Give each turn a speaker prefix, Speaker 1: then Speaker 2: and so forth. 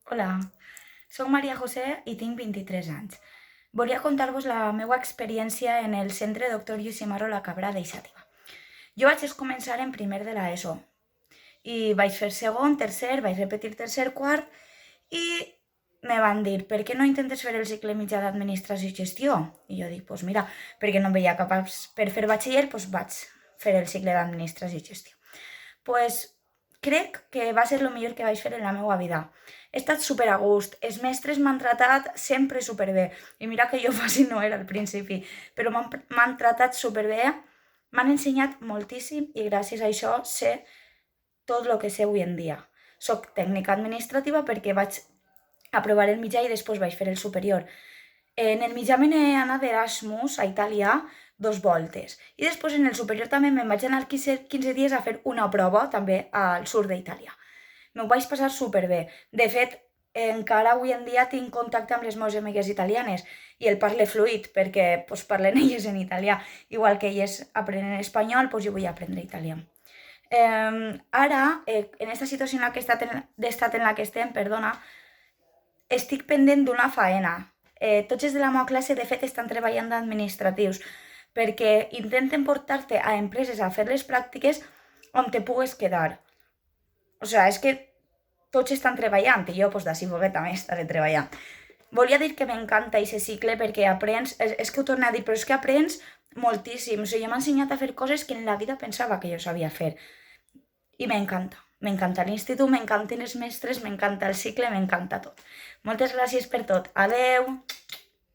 Speaker 1: Hola, soc Maria José i tinc 23 anys. Volia contar-vos la meva experiència en el centre Doctor Yusimaro La Cabra d'Eixàtiva. Jo vaig començar en primer de l'ESO i vaig fer segon, tercer, vaig repetir tercer, quart i me van dir, per què no intentes fer el cicle mitjà d'administració i gestió? I jo dic, doncs pues mira, perquè no em veia capaç per fer batxiller, doncs vaig fer el cicle d'administració i gestió. Pues crec que va ser el millor que vaig fer en la meva vida. He estat super a gust, els mestres m'han tratat sempre superbé, i mira que jo fàcil no era al principi, però m'han tratat superbé, m'han ensenyat moltíssim i gràcies a això sé tot el que sé avui en dia. Soc tècnica administrativa perquè vaig aprovar el mitjà i després vaig fer el superior. En el mitjà me n'he anat d'Erasmus a Itàlia 2 voltes. I després en el superior també me'n vaig anar 15 dies a fer una prova també al sud d'Itàlia. M'ho vaig passar superbé. De fet, encara avui en dia tinc contacte amb les meves amigues italianes i el parle fluid perquè pues, parlen elles en italià. Igual que elles aprenen espanyol, pues, jo vull aprendre italià. Ara, en aquesta situació en la que d'estat en la que estem, perdona, estic pendent d'una faena. Tots els de la meva classe, de fet, estan treballant d'administratius, perquè intenten portar-te a empreses a fer les pràctiques on te pugues quedar. O sigui, és que tots estan treballant i jo, doncs, d'ací poquet també estaré treballant. Volia dir que m'encanta aquest cicle perquè aprens, és que ho torno a dir, però és que aprens moltíssim. O sigui, m'ha ensenyat a fer coses que en la vida pensava que jo sabia fer. I m'encanta. M'encanta l'institut, m'encanten els mestres, m'encanta el cicle, m'encanta tot. Moltes gràcies per tot. Adeu!